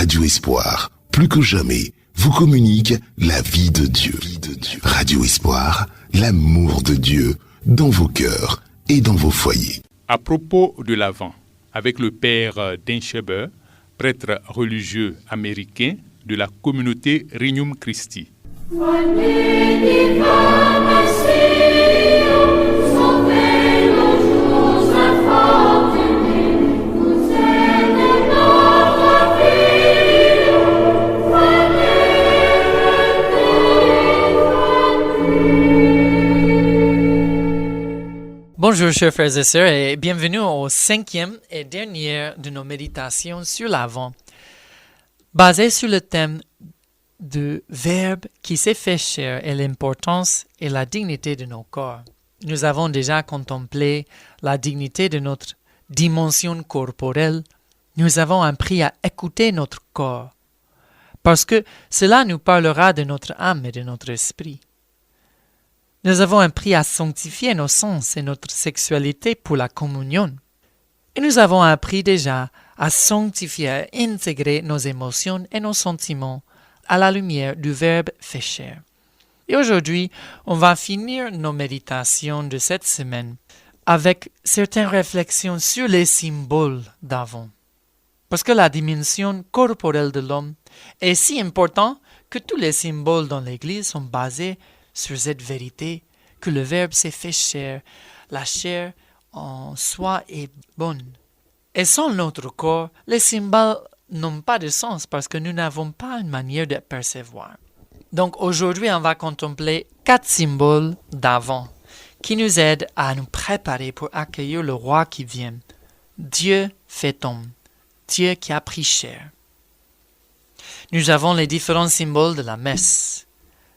Radio Espoir, plus que jamais, vous communique la vie de Dieu. Radio Espoir, l'amour de Dieu dans vos cœurs et dans vos foyers. À propos de l'Avent, avec le père Dan Scheber, prêtre religieux américain de la communauté Regnum Christi. Bonjour chers frères et sœurs et bienvenue au 5e et dernier de nos méditations sur l'Avent, basé sur le thème du Verbe qui s'est fait chair et l'importance et la dignité de nos corps. Nous avons déjà contemplé la dignité de notre dimension corporelle. Nous avons appris à écouter notre corps, parce que cela nous parlera de notre âme et de notre esprit. Nous avons appris à sanctifier nos sens et notre sexualité pour la communion. Et nous avons appris déjà à sanctifier, à intégrer nos émotions et nos sentiments à la lumière du Verbe fait chair. Et aujourd'hui, on va finir nos méditations de cette semaine avec certaines réflexions sur les symboles d'Avent. Parce que la dimension corporelle de l'homme est si importante que tous les symboles dans l'Église sont basés sur cette vérité que le Verbe s'est fait chair, la chair en soi est bonne. Et sans notre corps, les symboles n'ont pas de sens parce que nous n'avons pas une manière de percevoir. Donc aujourd'hui, on va contempler 4 symboles d'Avent qui nous aident à nous préparer pour accueillir le roi qui vient. Dieu fait homme, Dieu qui a pris chair. Nous avons les différents symboles de la messe,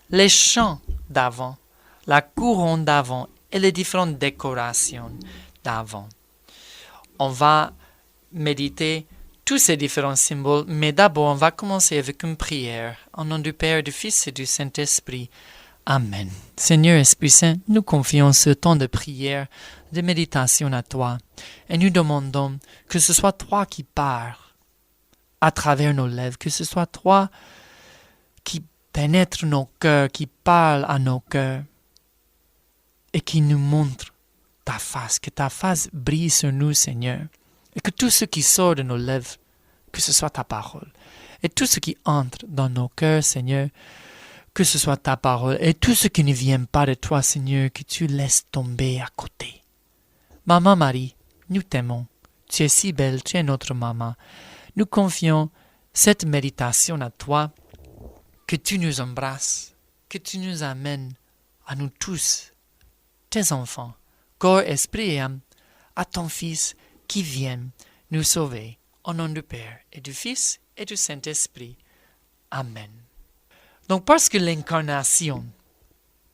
les chants d'Avent, la couronne d'Avent et les différentes décorations d'Avent. On va méditer tous ces différents symboles, mais d'abord on va commencer avec une prière au nom du Père, du Fils et du Saint-Esprit. Amen. Seigneur Esprit Saint, nous confions ce temps de prière, de méditation à toi, et nous demandons que ce soit toi qui parles à travers nos lèvres, que ce soit toi qui pénètre nos cœurs, qui parle à nos cœurs et qui nous montre ta face, que ta face brille sur nous, Seigneur, et que tout ce qui sort de nos lèvres, que ce soit ta parole, et tout ce qui entre dans nos cœurs, Seigneur, que ce soit ta parole, et tout ce qui ne vient pas de toi, Seigneur, que tu laisses tomber à côté. Maman Marie, nous t'aimons, tu es si belle, tu es notre maman. Nous confions cette méditation à toi, que tu nous embrasses, que tu nous amènes à nous tous, tes enfants, corps, esprit et âme, à ton Fils qui vient nous sauver, au nom du Père et du Fils et du Saint-Esprit. Amen. Donc parce que l'incarnation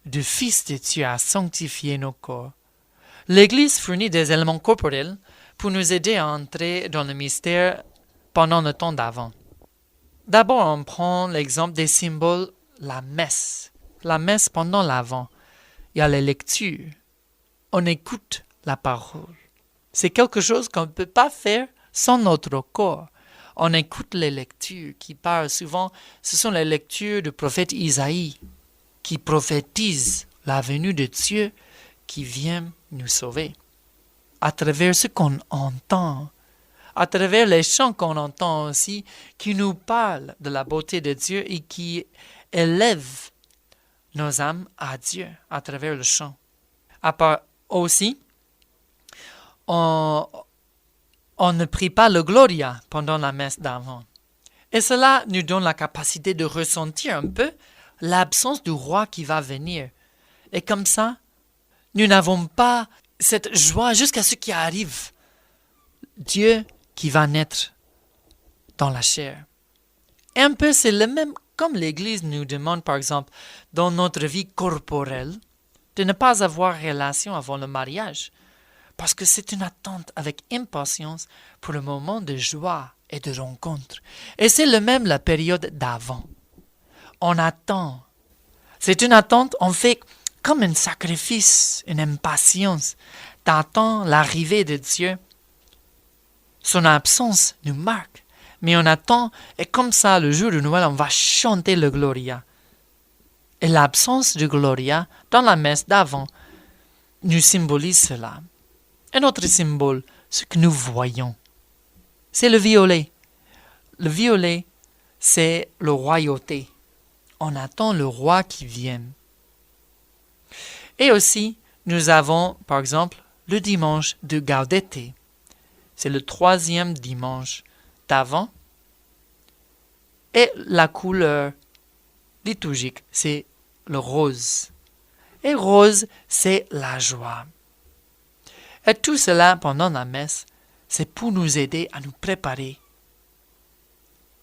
du Fils de Dieu a sanctifié nos corps, l'Église fournit des éléments corporels pour nous aider à entrer dans le mystère pendant le temps d'Avent. D'abord, on prend l'exemple des symboles, la messe. La messe pendant l'Avent, il y a les lectures. On écoute la parole. C'est quelque chose qu'on ne peut pas faire sans notre corps. On écoute les lectures qui parlent souvent, ce sont les lectures du prophète Isaïe qui prophétisent la venue de Dieu qui vient nous sauver. À travers ce qu'on entend, à travers les chants qu'on entend aussi, qui nous parlent de la beauté de Dieu et qui élèvent nos âmes à Dieu à travers le chant. À part aussi, on ne prie pas le Gloria pendant la messe d'Avent. Et cela nous donne la capacité de ressentir un peu l'absence du roi qui va venir. Et comme ça, nous n'avons pas cette joie jusqu'à ce qui arrive. Dieu qui va naître dans la chair. Et un peu, c'est le même, comme l'Église nous demande, par exemple, dans notre vie corporelle, de ne pas avoir relation avant le mariage, parce que c'est une attente avec impatience pour le moment de joie et de rencontre. Et c'est le même la période d'avant. On attend. C'est une attente, on fait comme un sacrifice, une impatience d'attendre l'arrivée de Dieu. Son absence nous marque, mais on attend, et comme ça, le jour de Noël, on va chanter le Gloria. Et l'absence du Gloria dans la messe d'avant nous symbolise cela. Un autre symbole, ce que nous voyons, c'est le violet. Le violet, c'est la royauté. On attend le roi qui vienne. Et aussi, nous avons, par exemple, le dimanche de Gaudete. C'est le 3e dimanche d'Avent. Et la couleur liturgique, c'est le rose. Et rose, c'est la joie. Et tout cela pendant la messe, c'est pour nous aider à nous préparer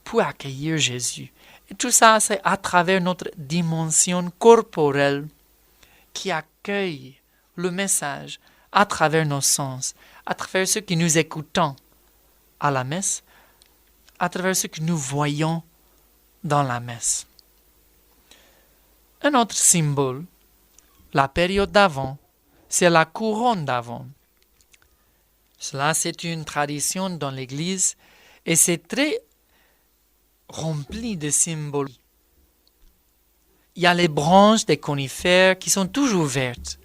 pour accueillir Jésus. Et tout ça, c'est à travers notre dimension corporelle qui accueille le message à travers nos sens, à travers ce que nous écoutons à la messe, à travers ce que nous voyons dans la messe. Un autre symbole, la période d'Avent, c'est la couronne d'Avent. Cela, c'est une tradition dans l'Église et c'est très rempli de symboles. Il y a les branches des conifères qui sont toujours vertes.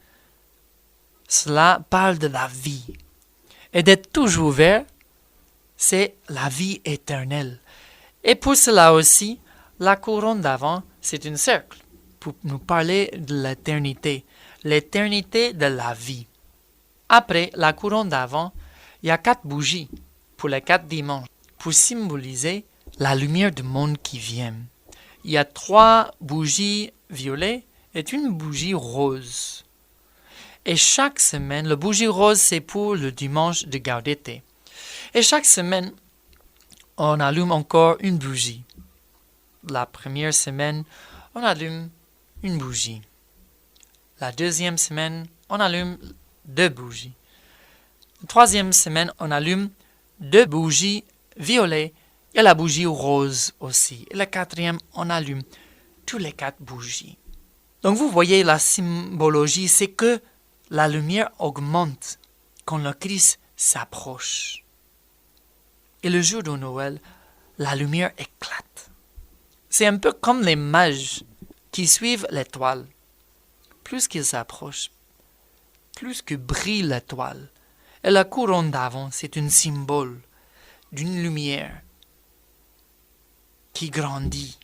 Cela parle de la vie. Et d'être toujours vert, c'est la vie éternelle. Et pour cela aussi, la couronne d'Avent, c'est un cercle pour nous parler de l'éternité de la vie. Après la couronne d'Avent, il y a 4 bougies pour les 4 dimanches, pour symboliser la lumière du monde qui vient. Il y a 3 bougies violettes et une bougie rose. Et chaque semaine, la bougie rose, c'est pour le dimanche de Gaudete. Et chaque semaine, on allume encore une bougie. La première semaine, on allume une bougie. La deuxième semaine, on allume 2 bougies. La troisième semaine, on allume 2 bougies violettes et la bougie rose aussi. Et la quatrième, on allume tous les 4 bougies. Donc vous voyez la symbologie, c'est que la lumière augmente quand le Christ s'approche. Et le jour de Noël, la lumière éclate. C'est un peu comme les mages qui suivent l'étoile. Plus qu'ils s'approchent, plus que brille l'étoile. Et la couronne d'Avent, c'est un symbole d'une lumière qui grandit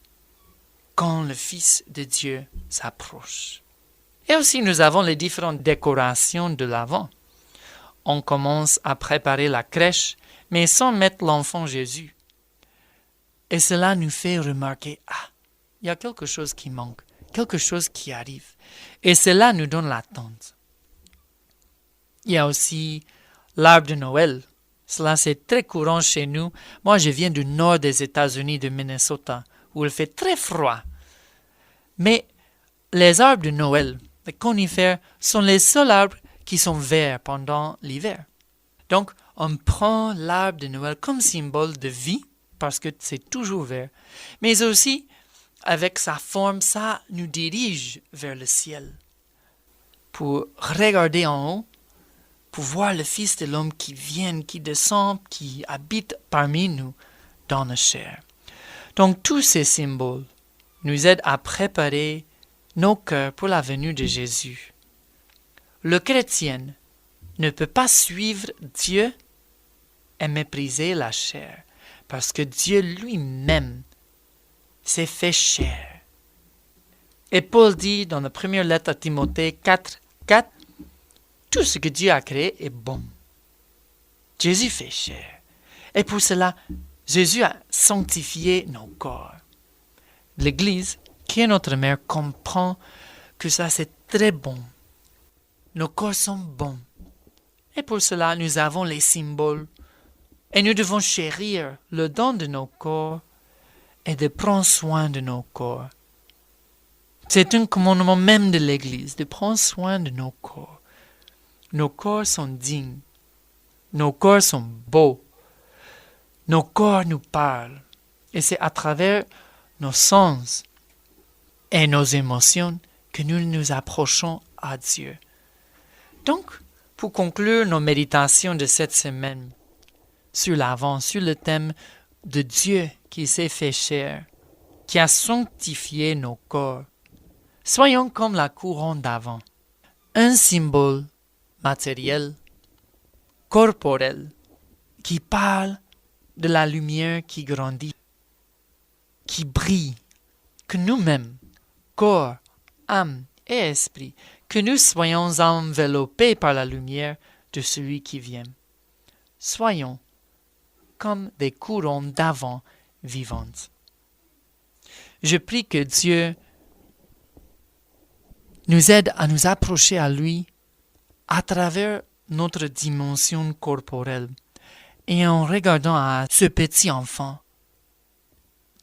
quand le Fils de Dieu s'approche. Et aussi, nous avons les différentes décorations de l'Avent. On commence à préparer la crèche, mais sans mettre l'enfant Jésus. Et cela nous fait remarquer, il y a quelque chose qui manque, quelque chose qui arrive. Et cela nous donne l'attente. Il y a aussi l'arbre de Noël. Cela, c'est très courant chez nous. Moi, je viens du nord des États-Unis, de Minnesota, où il fait très froid. Mais les arbres de Noël, les conifères, sont les seuls arbres qui sont verts pendant l'hiver. Donc, on prend l'arbre de Noël comme symbole de vie, parce que c'est toujours vert. Mais aussi, avec sa forme, ça nous dirige vers le ciel. Pour regarder en haut, pour voir le Fils de l'homme qui vient, qui descend, qui habite parmi nous dans la chair. Donc tous ces symboles nous aident à préparer nos cœurs pour la venue de Jésus. Le chrétien ne peut pas suivre Dieu et mépriser la chair, parce que Dieu lui-même s'est fait chair. Et Paul dit dans la première lettre à Timothée 4:4, tout ce que Dieu a créé est bon. Jésus fait chair. Et pour cela, Jésus a sanctifié nos corps. L'Église, qui est notre mère, comprend que ça c'est très bon. Nos corps sont bons. Et pour cela, nous avons les symboles. Et nous devons chérir le don de nos corps et de prendre soin de nos corps. C'est un commandement même de l'Église, de prendre soin de nos corps. Nos corps sont dignes. Nos corps sont beaux. Nos corps nous parlent. Et c'est à travers nos sens et nos émotions que nous nous approchons à Dieu. Donc, pour conclure nos méditations de cette semaine sur l'Avent, sur le thème de Dieu qui s'est fait chair, qui a sanctifié nos corps. Soyons comme la couronne d'Avent, un symbole matériel, corporel, qui parle de la lumière qui grandit, qui brille, que nous-mêmes, corps, âme et esprit, que nous soyons enveloppés par la lumière de celui qui vient. Soyons comme des couronnes d'Avent vivantes. Je prie que Dieu nous aide à nous approcher à lui à travers notre dimension corporelle et en regardant à ce petit enfant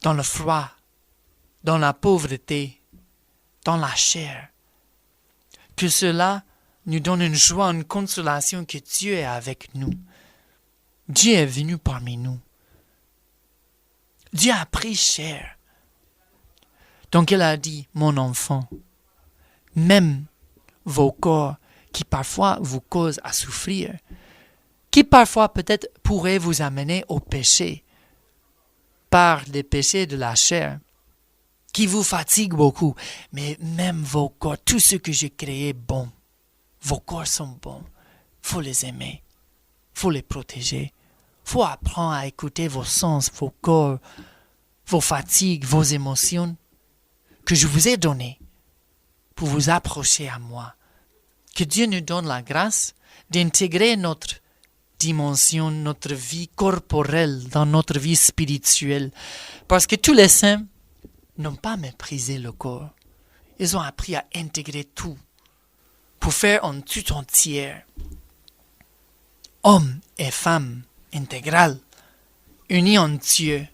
dans le froid, dans la pauvreté, dans la chair. Que cela nous donne une joie, une consolation que Dieu est avec nous. Dieu est venu parmi nous. Dieu a pris chair. Donc il a dit, mon enfant, même vos corps qui parfois vous causent à souffrir, qui parfois peut-être pourraient vous amener au péché par les péchés de la chair, qui vous fatiguent beaucoup, mais même vos corps, tout ce que j'ai créé bon, vos corps sont bons, faut les aimer, faut les protéger, faut apprendre à écouter vos sens, vos corps, vos fatigues, vos émotions que je vous ai données pour vous approcher à moi. Que Dieu nous donne la grâce d'intégrer notre dimension, notre vie corporelle dans notre vie spirituelle. Parce que tous les saints n'ont pas méprisé le corps. Ils ont appris à intégrer tout pour faire un tout entier. Hommes et femmes intégrales, unis en Dieu,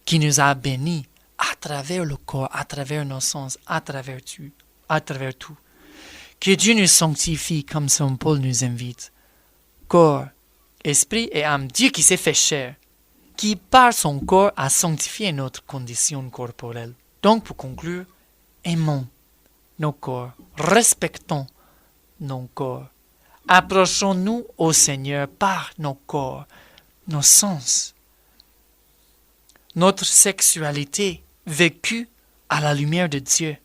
qui nous a bénis à travers le corps, à travers nos sens, à travers tout. Que Dieu nous sanctifie comme Saint Paul nous invite. Corps, esprit et âme, Dieu qui s'est fait chair, qui par son corps a sanctifié notre condition corporelle. Donc pour conclure, aimons nos corps, respectons nos corps, approchons-nous au Seigneur par nos corps, nos sens, notre sexualité vécue à la lumière de Dieu,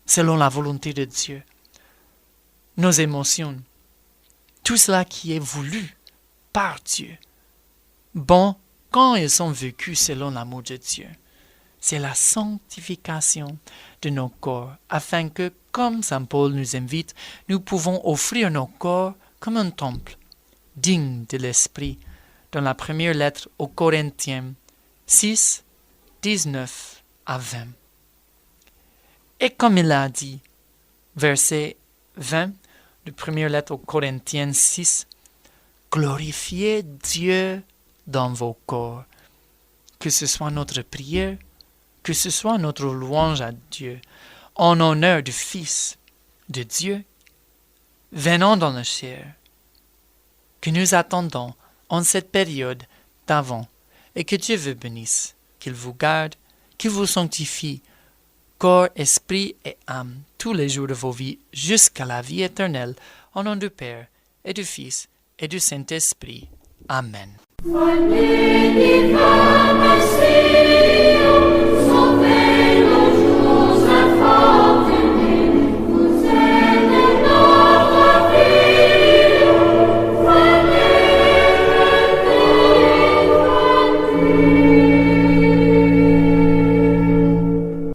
selon la volonté de Dieu, nos émotions, tout cela qui est voulu par Dieu, bon quand ils sont vécus selon l'amour de Dieu. C'est la sanctification de nos corps, afin que, comme Saint Paul nous invite, nous pouvons offrir nos corps comme un temple, digne de l'Esprit, dans la première lettre aux Corinthiens 6, 19 à 20. Et comme il a dit, verset 20, de première lettre aux Corinthiens 6, glorifiez Dieu dans vos corps, que ce soit notre prière, que ce soit notre louange à Dieu, en honneur du Fils de Dieu, venant dans la chair, que nous attendons en cette période d'avant, et que Dieu vous bénisse, qu'il vous garde, qu'il vous sanctifie, corps, esprit et âme, tous les jours de vos vies, jusqu'à la vie éternelle, au nom du Père, et du Fils, et du Saint-Esprit. Amen.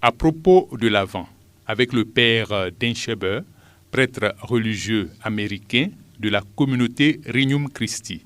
À propos de l'Avent, avec le père Denscheber, prêtre religieux américain de la communauté Regnum Christi.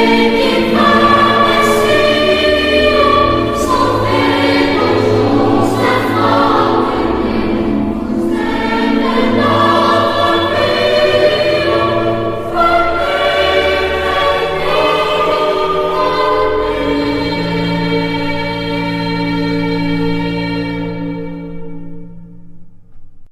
Amen.